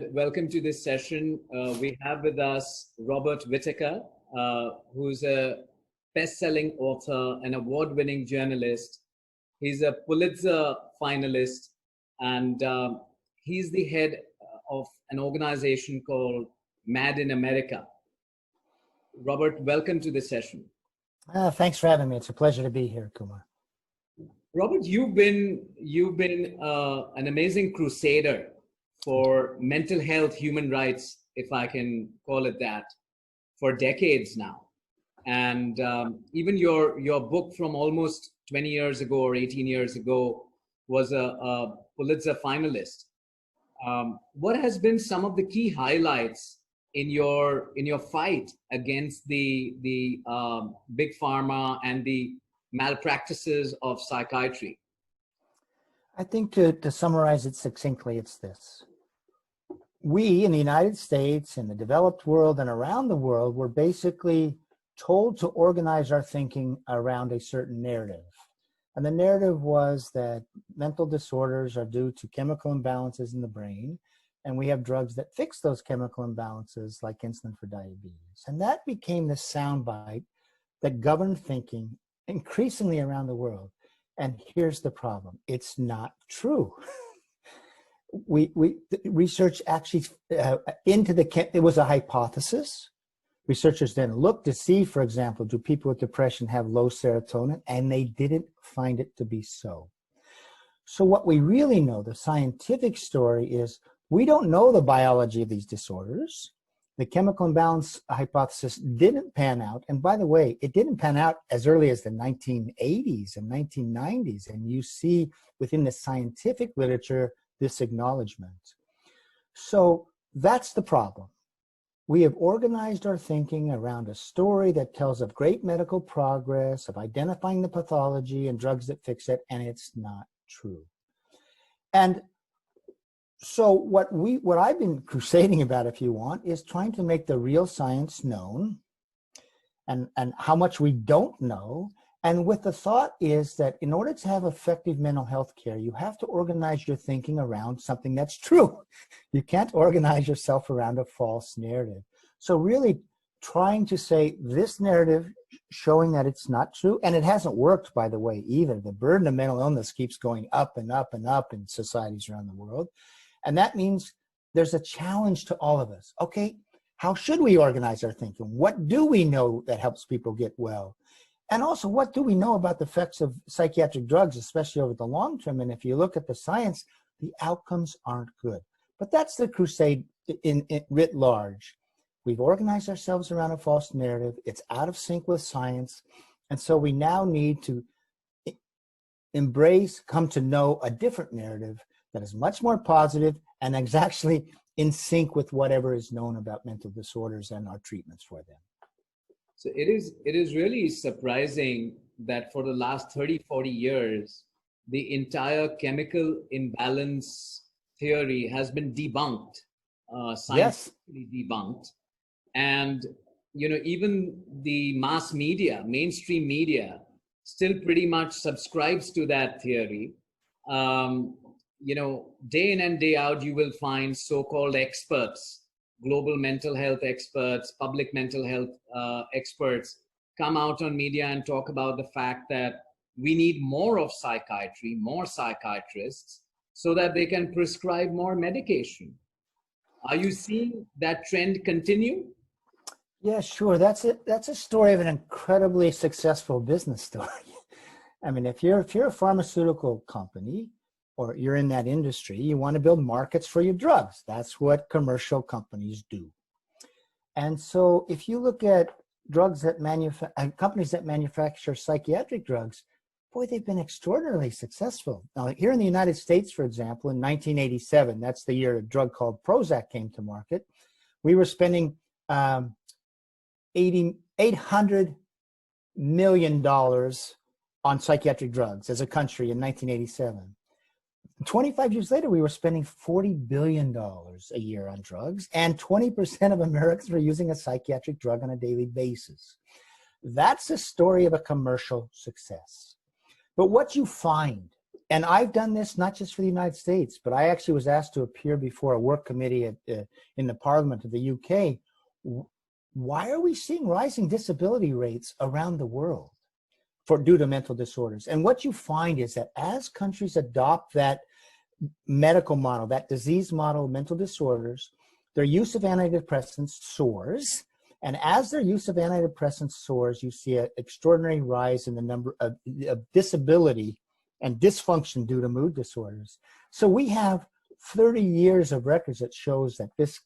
Welcome to this session. We have with us Robert Whitaker, who's a best-selling author, an award-winning journalist. He's a Pulitzer finalist, and he's the head of an organization called Mad in America. Robert, welcome to this session. Thanks for having me. It's a pleasure to be here, Kumar. Robert, you've been an amazing crusader for mental health, human rights, if I can call it that, for decades now. And even your book from almost 20 years ago or 18 years ago was a Pulitzer finalist. What has been some of the key highlights in your fight against the big pharma and the malpractices of psychiatry? I think to summarize it succinctly, it's this. We in the United States, in the developed world and around the world, were basically told to organize our thinking around a certain narrative. And the narrative was that mental disorders are due to chemical imbalances in the brain, and we have drugs that fix those chemical imbalances, like insulin for diabetes. And that became the soundbite that governed thinking increasingly around the world. And here's the problem. It's not true. Research actually it was a hypothesis. Researchers then looked to see, for example, do people with depression have low serotonin? And they didn't find it to be so. So what we really know, the scientific story, is we don't know the biology of these disorders. The chemical imbalance hypothesis didn't pan out. And by the way, it didn't pan out as early as the 1980s and 1990s. And you see within the scientific literature this acknowledgement. So that's the problem. We have organized our thinking around a story that tells of great medical progress, of identifying the pathology and drugs that fix it, and it's not true. And so what I've been crusading about, if you want, is trying to make the real science known and how much we don't know. And with the thought is that in order to have effective mental health care, you have to organize your thinking around something that's true. You can't organize yourself around a false narrative. So really trying to say this narrative, showing that it's not true, and it hasn't worked, by the way, either. The burden of mental illness keeps going up and up and up in societies around the world. And that means there's a challenge to all of us. Okay, how should we organize our thinking? What do we know that helps people get well? And also, what do we know about the effects of psychiatric drugs, especially over the long term? And if you look at the science, the outcomes aren't good. But that's the crusade in writ large. We've organized ourselves around a false narrative. It's out of sync with science. And so we now need to come to know a different narrative that is much more positive and is actually in sync with whatever is known about mental disorders and our treatments for them. So it is really surprising that for the last 30, 40 years, the entire chemical imbalance theory has been debunked, scientifically debunked. And, even the mass media, mainstream media, still pretty much subscribes to that theory. Day in and day out, you will find so-called experts, global mental health experts, public mental health experts come out on media and talk about the fact that we need more of psychiatry, more psychiatrists, so that they can prescribe more medication. Are you seeing that trend continue? Yeah, sure. That's a story of an incredibly successful business story. I mean, if you're a pharmaceutical company, or you're in that industry, you want to build markets for your drugs. That's what commercial companies do. And so if you look at companies that manufacture psychiatric drugs, boy, they've been extraordinarily successful. Now, here in the United States, for example, in 1987, that's the year a drug called Prozac came to market, we were spending $800 million on psychiatric drugs as a country in 1987. 25 years later, we were spending $40 billion a year on drugs, and 20% of Americans were using a psychiatric drug on a daily basis. That's a story of a commercial success. But what you find And I've done this not just for the United States, but I actually was asked to appear before a work committee in the Parliament of the UK. Why are we seeing rising disability rates around the world due to mental disorders? And what you find is that as countries adopt that medical model, that disease model of mental disorders, their use of antidepressants soars. And as their use of antidepressants soars, you see an extraordinary rise in the number of disability and dysfunction due to mood disorders. So we have 30 years of records that shows that this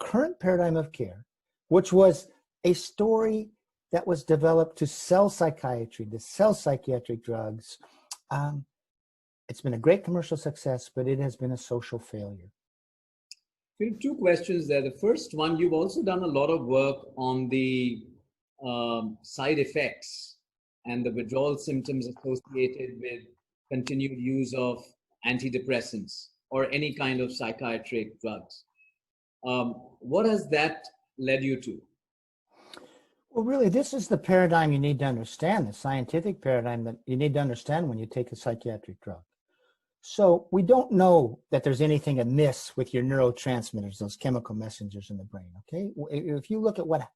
current paradigm of care, which was a story that was developed to sell psychiatry, to sell psychiatric drugs, it's been a great commercial success, but it has been a social failure. Two questions there. The first one, you've also done a lot of work on the side effects and the withdrawal symptoms associated with continued use of antidepressants or any kind of psychiatric drugs. What has that led you to? Well, really, this is the paradigm you need to understand, the scientific paradigm that you need to understand when you take a psychiatric drug. So we don't know that there's anything amiss with your neurotransmitters, those chemical messengers in the brain, okay? If you look at what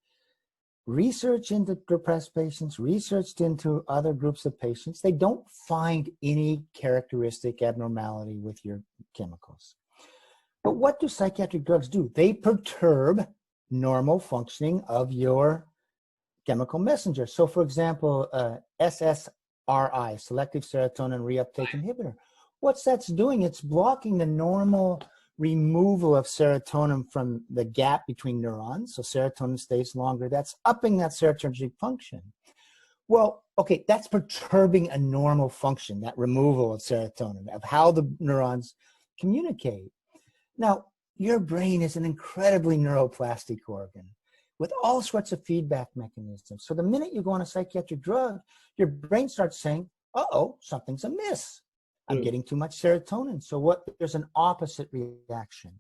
research into depressed patients, researched into other groups of patients, they don't find any characteristic abnormality with your chemicals. But what do psychiatric drugs do? They perturb normal functioning of your chemical messenger. So for example, SSRI, selective serotonin reuptake inhibitor, what's that's doing? It's blocking the normal removal of serotonin from the gap between neurons, so serotonin stays longer. That's upping that serotonergic function. Well, okay, that's perturbing a normal function, that removal of serotonin, of how the neurons communicate. Now, your brain is an incredibly neuroplastic organ with all sorts of feedback mechanisms. So the minute you go on a psychiatric drug, your brain starts saying, uh-oh, something's amiss. I'm getting too much serotonin. So there's an opposite reaction.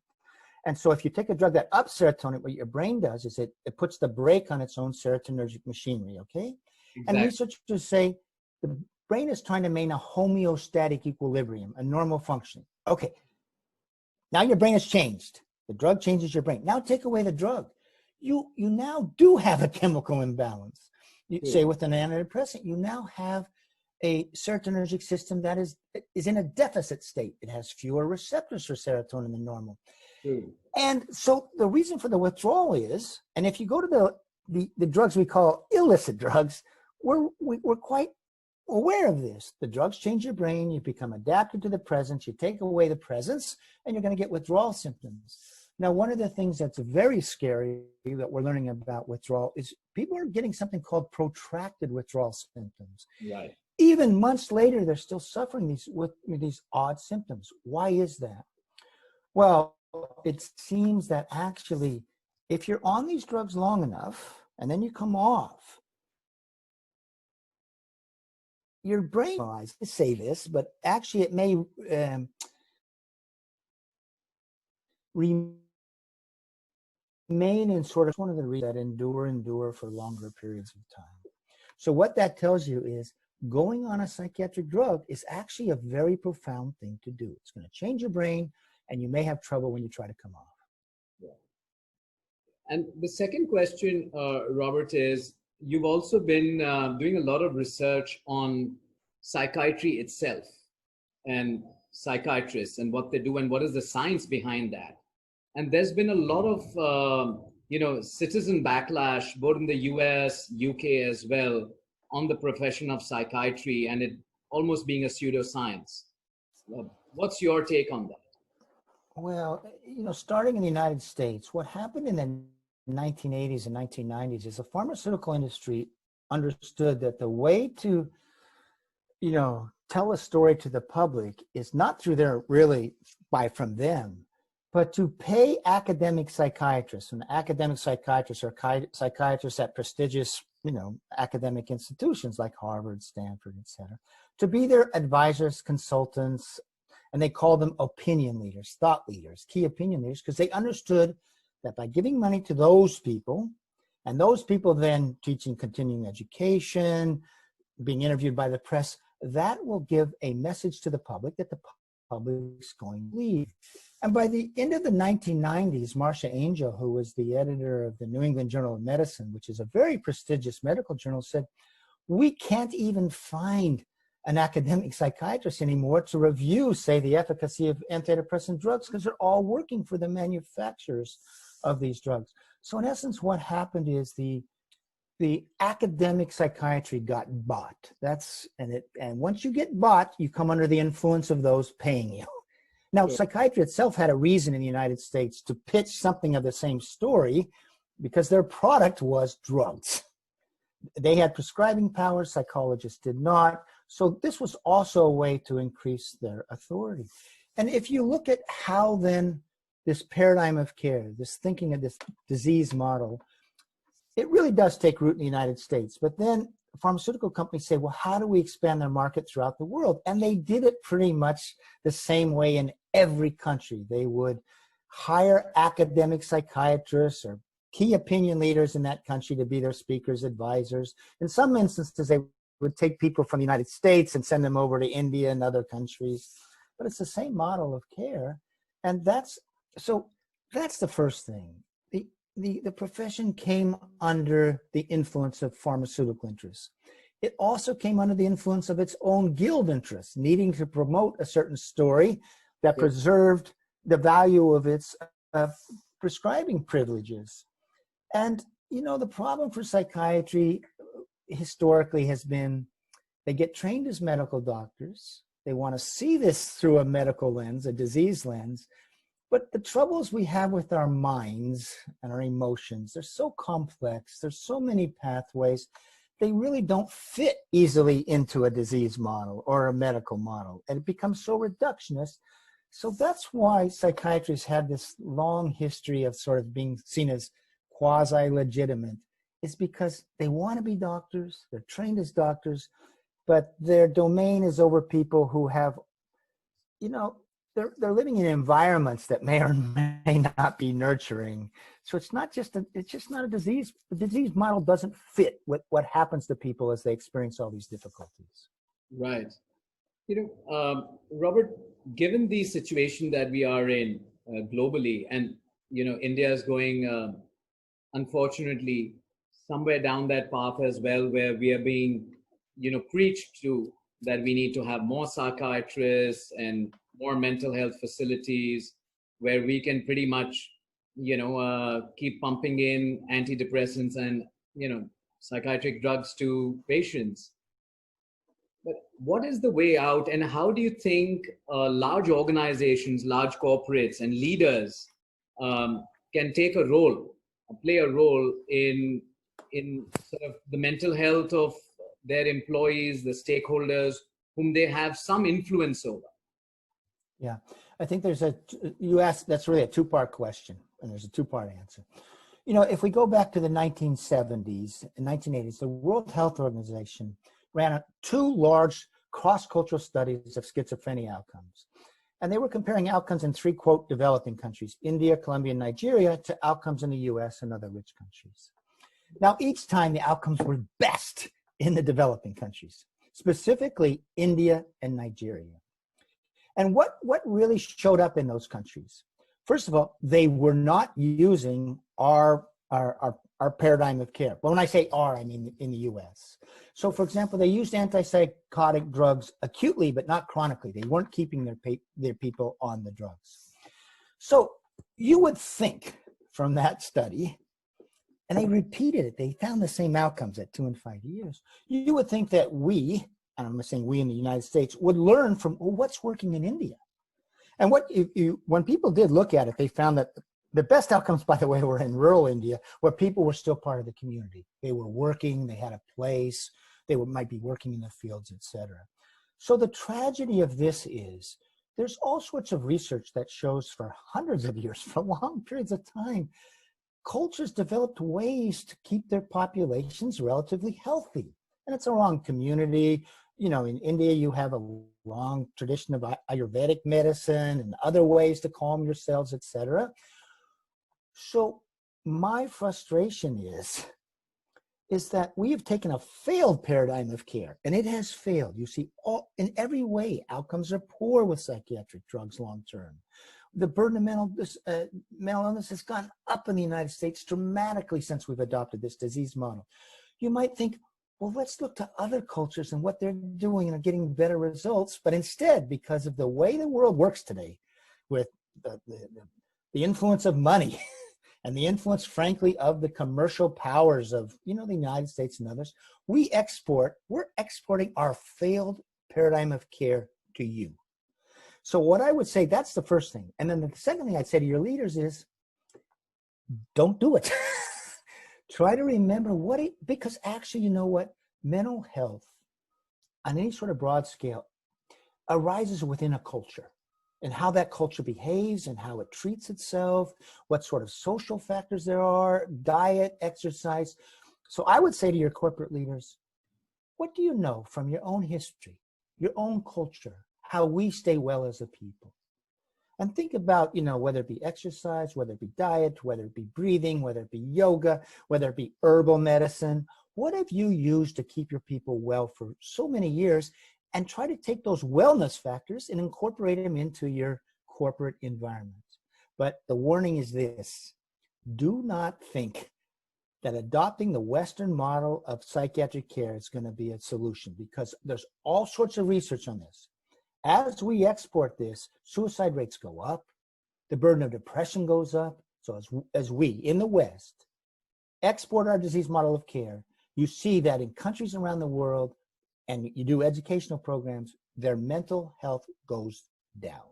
And so if you take a drug that ups serotonin, what your brain does is it puts the brake on its own serotonergic machinery, okay? Exactly. And researchers say the brain is trying to maintain a homeostatic equilibrium, a normal function. Okay, now your brain has changed. The drug changes your brain. Now take away the drug. You now do have a chemical imbalance. You say with an antidepressant, you now have a serotonergic system that is in a deficit state. It has fewer receptors for serotonin than normal. And so the reason for the withdrawal is, and if you go to the drugs we call illicit drugs, we're quite aware of this. The drugs change your brain, you become adapted to the presence, you take away the presence, and you're going to get withdrawal symptoms. Now, one of the things that's very scary that we're learning about withdrawal is people are getting something called protracted withdrawal symptoms. Right. Even months later, they're still suffering with these odd symptoms. Why is that? Well, it seems that actually, if you're on these drugs long enough and then you come off, your brain, I say this, but actually it may remain in sort of one of the reasons that endure for longer periods of time. So what that tells you is going on a psychiatric drug is actually a very profound thing to do. It's going to change your brain, and you may have trouble when you try to come off. Yeah. And the second question, Robert, is you've also been doing a lot of research on psychiatry itself and psychiatrists and what they do and what is the science behind that. And there's been a lot of, citizen backlash, both in the US, UK as well, on the profession of psychiatry and it almost being a pseudoscience. What's your take on that? Well, starting in the United States, what happened in the 1980s and 1990s is the pharmaceutical industry understood that the way to, tell a story to the public is not through from them, but to pay academic psychiatrists. And academic psychiatrists are psychiatrists at prestigious academic institutions like Harvard, Stanford, etc., to be their advisors, consultants, and they call them opinion leaders, thought leaders, key opinion leaders, because they understood that by giving money to those people, and those people then teaching continuing education, being interviewed by the press, that will give a message to the public that the public's going to believe. And by the end of the 1990s, Marcia Angel, who was the editor of the New England Journal of Medicine, which is a very prestigious medical journal, said, we can't even find an academic psychiatrist anymore to review, say, the efficacy of antidepressant drugs because they're all working for the manufacturers of these drugs. So in essence, what happened is the academic psychiatry got bought. And once you get bought, you come under the influence of those paying you. Now, Sure. Psychiatry itself had a reason in the United States to pitch something of the same story because their product was drugs. They had prescribing powers, psychologists did not. So this was also a way to increase their authority. And if you look at how then this paradigm of care, this thinking of this disease model, it really does take root in the United States. But then pharmaceutical companies say, well, how do we expand their market throughout the world? And they did it pretty much the same way in every country. They would hire academic psychiatrists or key opinion leaders in that country to be their speakers, advisors. In some instances, they would take people from the United States and send them over to India and other countries. But it's the same model of care. And that's the first thing. The profession came under the influence of pharmaceutical interests. It also came under the influence of its own guild interests, needing to promote a certain story that preserved the value of its prescribing privileges. And, you know, the problem for psychiatry historically has been they get trained as medical doctors. They want to see this through a medical lens, a disease lens. But the troubles we have with our minds and our emotions, they're so complex. There's so many pathways. They really don't fit easily into a disease model or a medical model. And it becomes so reductionist. So that's why psychiatrists had this long history of sort of being seen as quasi-legitimate. It's because they want to be doctors. They're trained as doctors, but their domain is over people who have, you know, they're living in environments that may or may not be nurturing. So it's just not a disease. The disease model doesn't fit with what happens to people as they experience all these difficulties. Right. You know, Robert, given the situation that we are in globally, and, you know, India is going, unfortunately, somewhere down that path as well, where we are being, you know, preached to that we need to have more psychiatrists and more mental health facilities where we can pretty much, you know, keep pumping in antidepressants and, you know, psychiatric drugs to patients. But what is the way out, and how do you think large organizations, large corporates and leaders can take a role, play a role in sort of the mental health of their employees, the stakeholders whom they have some influence over? Yeah, I think you asked, that's really a two-part question, and there's a two-part answer. You know, if we go back to the 1970s and 1980s, the World Health Organization ran two large cross-cultural studies of schizophrenia outcomes. And they were comparing outcomes in three, quote, developing countries, India, Colombia, and Nigeria, to outcomes in the US and other rich countries. Now, each time the outcomes were best in the developing countries, specifically India and Nigeria. And what really showed up in those countries? First of all, they were not using our paradigm of care. But when I say our, I mean in the US. So for example, they used antipsychotic drugs acutely, but not chronically. They weren't keeping their people on the drugs. So you would think from that study, and they repeated it, they found the same outcomes at 2 and 5 years. You would think that we, and I'm saying we in the United States, would learn from what's working in India. And when people did look at it, they found that the best outcomes, by the way, were in rural India, where people were still part of the community. They were working, they had a place, might be working in the fields, etc. So the tragedy of this is there's all sorts of research that shows for hundreds of years, for long periods of time, cultures developed ways to keep their populations relatively healthy. And it's a wrong community. You know, in India, you have a long tradition of Ayurvedic medicine and other ways to calm yourselves, etc. So my frustration is is that we have taken a failed paradigm of care, and it has failed. You see, in every way, outcomes are poor with psychiatric drugs long term. The burden of mental illness has gone up in the United States dramatically since we've adopted this disease model. You might think, well, let's look to other cultures and what they're doing and are getting better results. But instead, because of the way the world works today, with the influence of money and the influence, frankly, of the commercial powers of, the United States and others, we're exporting our failed paradigm of care to you. So what I would say, that's the first thing. And then the second thing I'd say to your leaders is, don't do it. Try to remember because actually, you know what? Mental health on any sort of broad scale arises within a culture, and how that culture behaves and how it treats itself, what sort of social factors there are, diet, exercise. So I would say to your corporate leaders, what do you know from your own history, your own culture, how we stay well as a people? And think about, whether it be exercise, whether it be diet, whether it be breathing, whether it be yoga, whether it be herbal medicine. What have you used to keep your people well for so many years? And try to take those wellness factors and incorporate them into your corporate environment. But the warning is this: do not think that adopting the Western model of psychiatric care is going to be a solution, because there's all sorts of research on this. As we export this, suicide rates go up, the burden of depression goes up. So as we in the West export our disease model of care, you see that in countries around the world, and you do educational programs, their mental health goes down.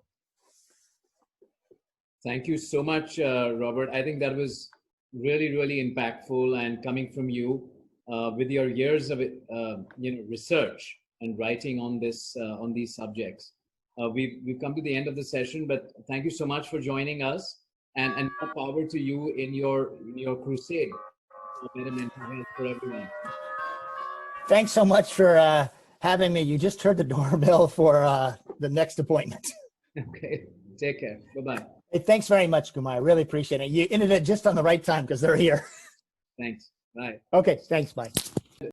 Thank you so much, Robert. I think that was really, really impactful, and coming from you with your years of research and writing on these subjects. We've come to the end of the session, but thank you so much for joining us, and more power to you in your crusade for better mental health for everyone. Thanks so much for having me. You just heard the doorbell for the next appointment. Okay, take care. Bye-bye. Hey, thanks very much, Kumaar. I really appreciate it. You ended it just on the right time because they're here. Thanks. Bye. Okay, thanks. Bye.